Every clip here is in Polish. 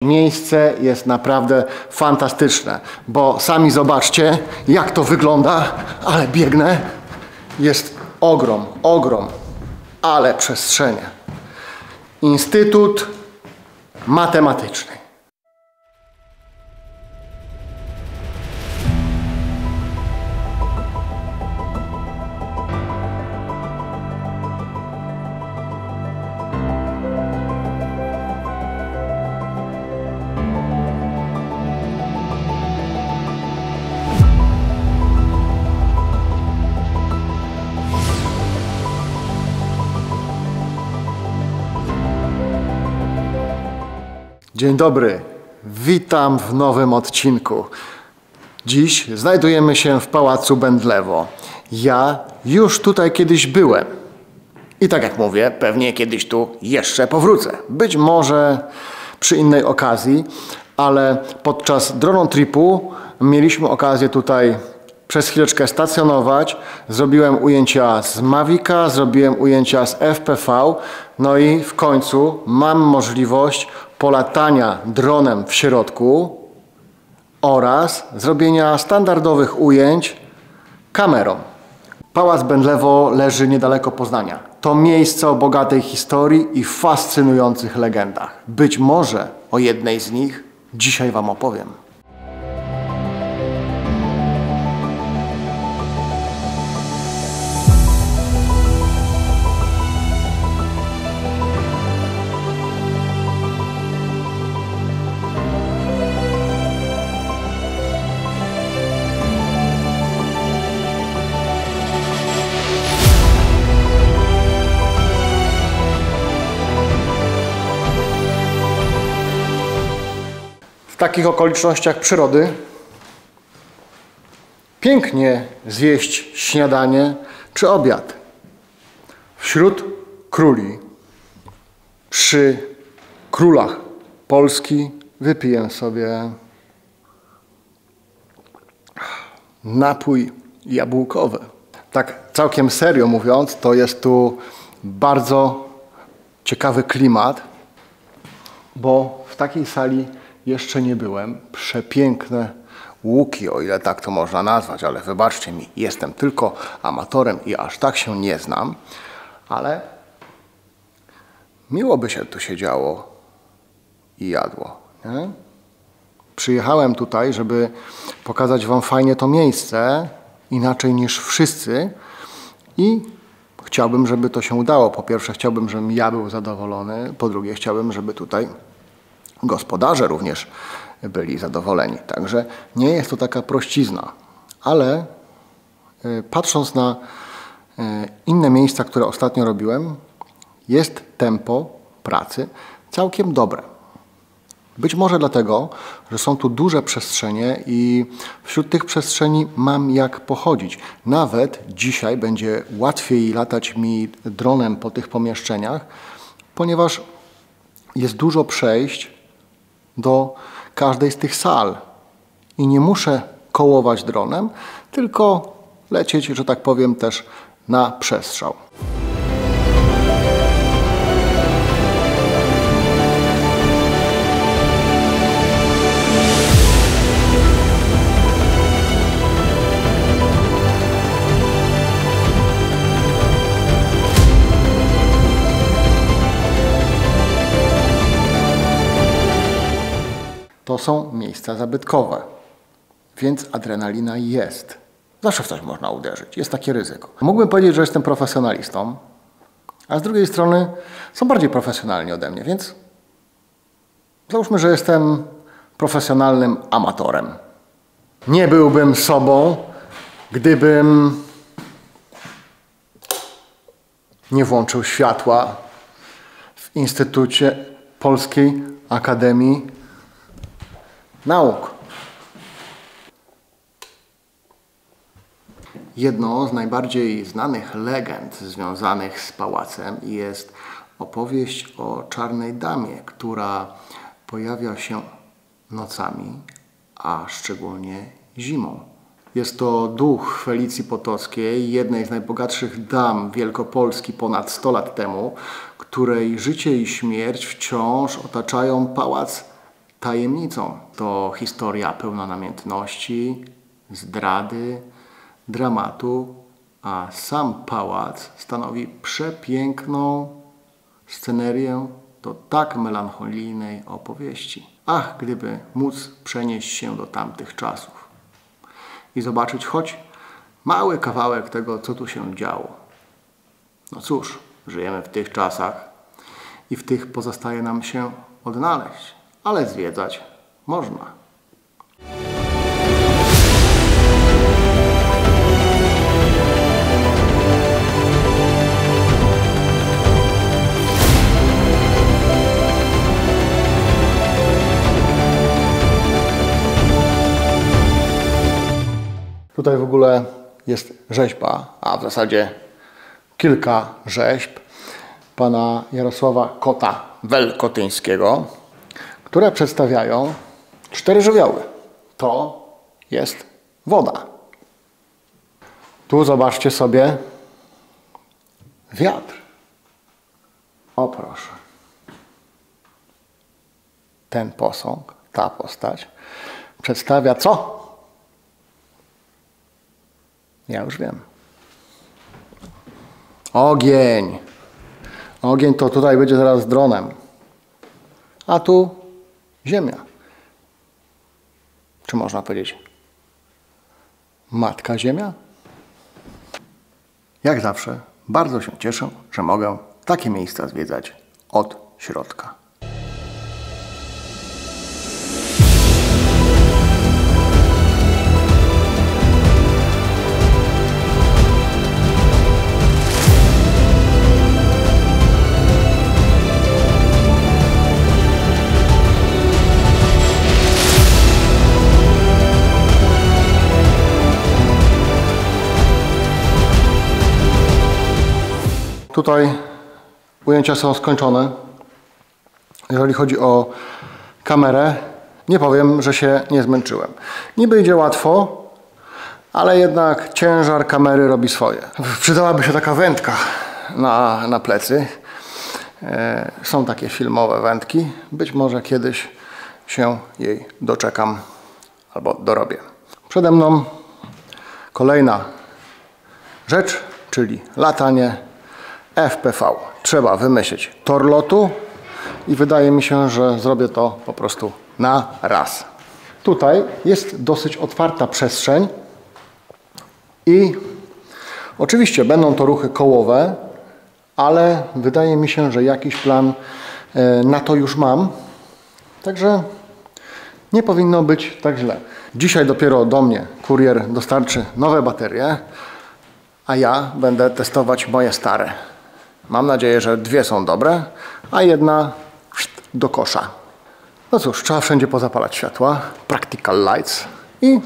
Miejsce jest naprawdę fantastyczne, bo sami zobaczcie, jak to wygląda, ale biegnę. Jest ogrom, ale przestrzenie. Instytut Matematyczny. Dzień dobry, witam w nowym odcinku. Dziś znajdujemy się w Pałacu Bendlewo. Ja już tutaj kiedyś byłem. I tak jak mówię, pewnie kiedyś tu jeszcze powrócę. Być może przy innej okazji, ale podczas dronetripu mieliśmy okazję tutaj przez chwileczkę stacjonować. Zrobiłem ujęcia z Mavica, zrobiłem ujęcia z FPV. No i w końcu mam możliwość polatania dronem w środku oraz zrobienia standardowych ujęć kamerą. Pałac Bendlewo leży niedaleko Poznania. To miejsce o bogatej historii i fascynujących legendach. Być może o jednej z nich dzisiaj Wam opowiem. W takich okolicznościach przyrody pięknie zjeść śniadanie czy obiad. Wśród króli, przy królach Polski wypiję sobie napój jabłkowy. Tak całkiem serio mówiąc, to jest tu bardzo ciekawy klimat, bo w takiej sali jeszcze nie byłem. Przepiękne łuki, o ile tak to można nazwać, ale wybaczcie mi, jestem tylko amatorem i aż tak się nie znam, ale miło by się tu siedziało i jadło, nie? Przyjechałem tutaj, żeby pokazać Wam fajnie to miejsce, inaczej niż wszyscy, i chciałbym, żeby to się udało. Po pierwsze, chciałbym, żebym ja był zadowolony, po drugie, chciałbym, żeby tutaj gospodarze również byli zadowoleni. Także nie jest to taka prościzna, ale patrząc na inne miejsca, które ostatnio robiłem, jest tempo pracy całkiem dobre. Być może dlatego, że są tu duże przestrzenie i wśród tych przestrzeni mam jak pochodzić. Nawet dzisiaj będzie łatwiej latać mi dronem po tych pomieszczeniach, ponieważ jest dużo przejść do każdej z tych sal i nie muszę kołować dronem, tylko lecieć, że tak powiem, też na przestrzał. To są miejsca zabytkowe, więc adrenalina jest. Zawsze w coś można uderzyć, jest takie ryzyko. Mógłbym powiedzieć, że jestem profesjonalistą, a z drugiej strony są bardziej profesjonalni ode mnie, więc załóżmy, że jestem profesjonalnym amatorem. Nie byłbym sobą, gdybym nie włączył światła w Instytucie Polskiej Akademii Nauk. Jedną z najbardziej znanych legend związanych z pałacem jest opowieść o czarnej damie, która pojawia się nocami, a szczególnie zimą. Jest to duch Felicji Potockiej, jednej z najbogatszych dam Wielkopolski ponad 100 lat temu, której życie i śmierć wciąż otaczają pałac tajemnicą. To historia pełna namiętności, zdrady, dramatu, a sam pałac stanowi przepiękną scenerię do tak melancholijnej opowieści. Ach, gdyby móc przenieść się do tamtych czasów i zobaczyć choć mały kawałek tego, co tu się działo. No cóż, żyjemy w tych czasach i w tych pozostaje nam się odnaleźć, ale zwiedzać można. Tutaj w ogóle jest rzeźba, a w zasadzie kilka rzeźb pana Jarosława Kota Welkotyńskiego, które przedstawiają 4 żywioły. To jest woda. Tu zobaczcie sobie wiatr. O proszę. Ten posąg, ta postać przedstawia co? Ja już wiem. Ogień. Ogień to tutaj będzie zaraz dronem. A tu ziemia. Czy można powiedzieć Matka Ziemia? Jak zawsze bardzo się cieszę, że mogę takie miejsca zwiedzać od środka. Tutaj ujęcia są skończone. Jeżeli chodzi o kamerę, nie powiem, że się nie zmęczyłem. Niby idzie łatwo, ale jednak ciężar kamery robi swoje. Przydałaby się taka wędka na plecy. Są takie filmowe wędki. Być może kiedyś się jej doczekam albo dorobię. Przede mną kolejna rzecz, czyli latanie FPV. Trzeba wymyślić tor lotu i wydaje mi się, że zrobię to po prostu na raz. Tutaj jest dosyć otwarta przestrzeń i oczywiście będą to ruchy kołowe, ale wydaje mi się, że jakiś plan na to już mam. Także nie powinno być tak źle. Dzisiaj dopiero do mnie kurier dostarczy nowe baterie, a ja będę testować moje stare. Mam nadzieję, że 2 są dobre, a jedna do kosza. No cóż, trzeba wszędzie pozapalać światła, practical lights i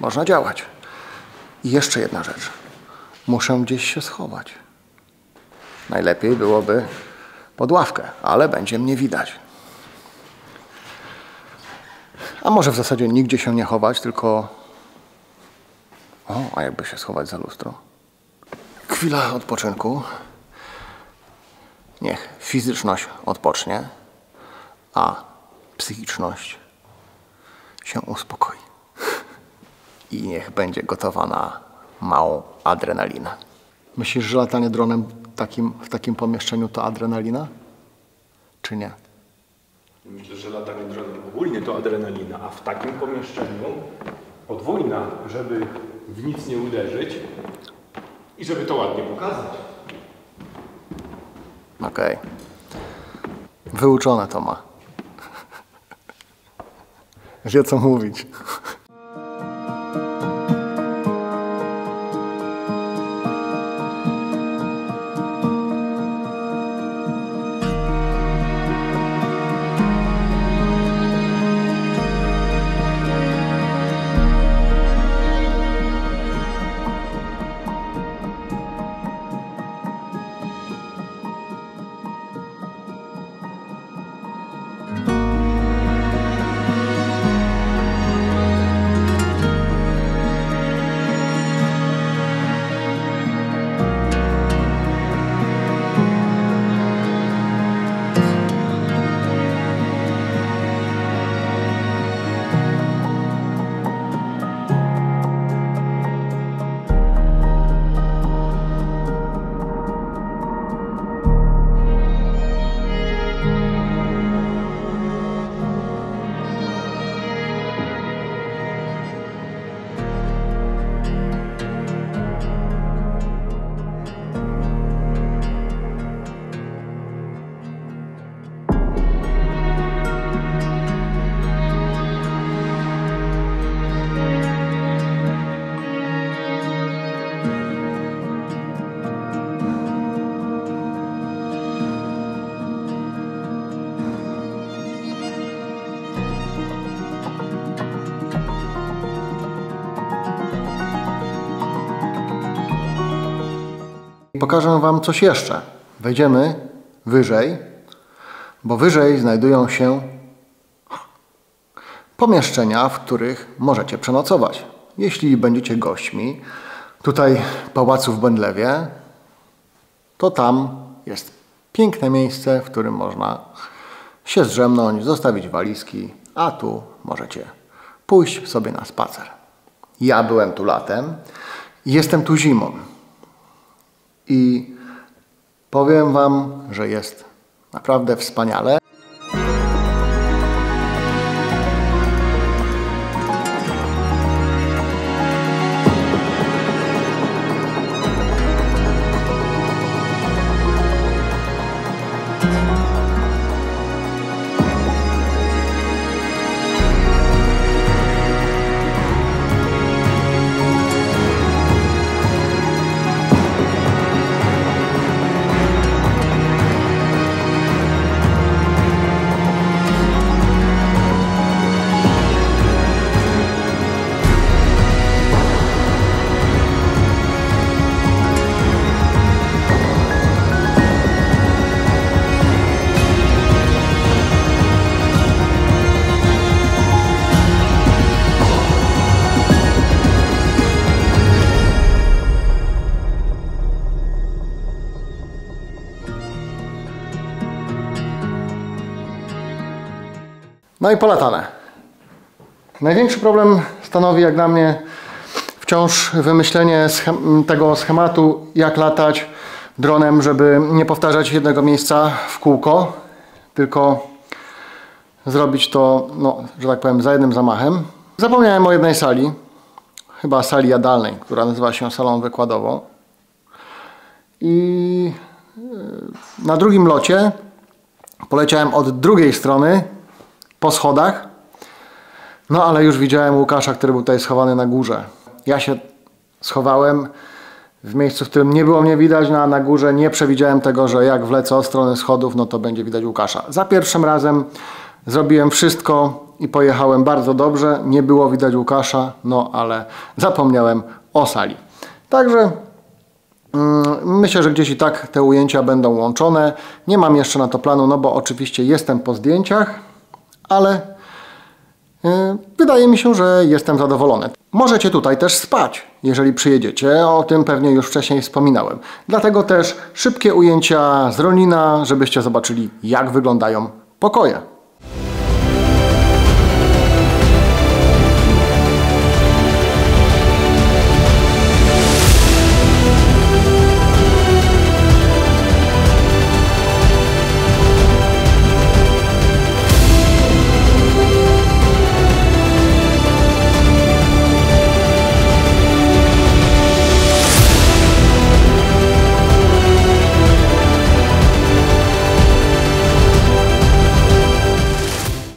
można działać. I jeszcze jedna rzecz. Muszę gdzieś się schować. Najlepiej byłoby pod ławkę, ale będzie mnie widać. A może w zasadzie nigdzie się nie chować, tylko... O, a jakby się schować za lustro? Chwila odpoczynku. Niech fizyczność odpocznie, a psychiczność się uspokoi. I niech będzie gotowa na małą adrenalinę. Myślisz, że latanie dronem w takim pomieszczeniu to adrenalina? Czy nie? Myślę, że latanie dronem ogólnie to adrenalina, a w takim pomieszczeniu podwójna, żeby w nic nie uderzyć i żeby to ładnie pokazać. Okej. Wyuczone to ma. Wie co mówić. Pokażę Wam coś jeszcze. Wejdziemy wyżej, bo wyżej znajdują się pomieszczenia, w których możecie przenocować. Jeśli będziecie gośćmi tutaj Pałacu w Bendlewie, to tam jest piękne miejsce, w którym można się zdrzemnąć, zostawić walizki, a tu możecie pójść sobie na spacer. Ja byłem tu latem i jestem tu zimą. I powiem Wam, że jest naprawdę wspaniale. No i polatane. Największy problem stanowi jak dla mnie wciąż wymyślenie tego schematu, jak latać dronem, żeby nie powtarzać jednego miejsca w kółko, tylko zrobić to, no, że tak powiem, za jednym zamachem. Zapomniałem o jednej sali, chyba sali jadalnej, która nazywa się salą wykładową. I na drugim locie poleciałem od drugiej strony, po schodach, no ale już widziałem Łukasza, który był tutaj schowany na górze. Ja się schowałem w miejscu, w którym nie było mnie widać, no a na górze nie przewidziałem tego, że jak wlecę od strony schodów, no to będzie widać Łukasza. Za pierwszym razem zrobiłem wszystko i pojechałem bardzo dobrze, nie było widać Łukasza, no ale zapomniałem o sali. Także myślę, że gdzieś i tak te ujęcia będą łączone. Nie mam jeszcze na to planu, no bo oczywiście jestem po zdjęciach, ale wydaje mi się, że jestem zadowolony. Możecie tutaj też spać, jeżeli przyjedziecie. O tym pewnie już wcześniej wspominałem. Dlatego też szybkie ujęcia z Rolina, żebyście zobaczyli, jak wyglądają pokoje.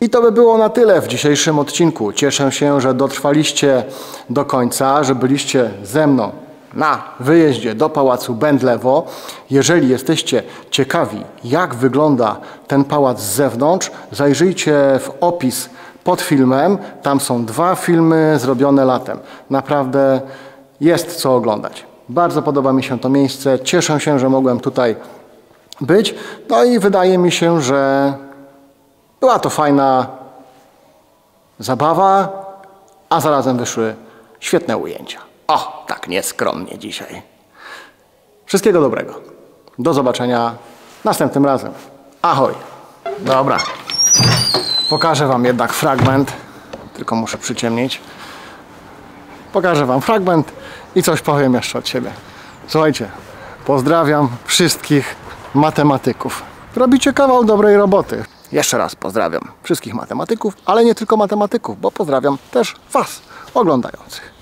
I to by było na tyle w dzisiejszym odcinku. Cieszę się, że dotrwaliście do końca, że byliście ze mną na wyjeździe do Pałacu Bendlewo. Jeżeli jesteście ciekawi, jak wygląda ten pałac z zewnątrz, zajrzyjcie w opis pod filmem. Tam są 2 filmy zrobione latem. Naprawdę jest co oglądać. Bardzo podoba mi się to miejsce. Cieszę się, że mogłem tutaj być. No i wydaje mi się, że była to fajna zabawa, a zarazem wyszły świetne ujęcia. O, tak nieskromnie dzisiaj. Wszystkiego dobrego. Do zobaczenia następnym razem. Ahoj. Dobra. Pokażę Wam jednak fragment. Tylko muszę przyciemnić. Pokażę Wam fragment i coś powiem jeszcze od siebie. Słuchajcie, pozdrawiam wszystkich matematyków. Robicie kawał dobrej roboty. Jeszcze raz pozdrawiam wszystkich matematyków, ale nie tylko matematyków, bo pozdrawiam też Was oglądających.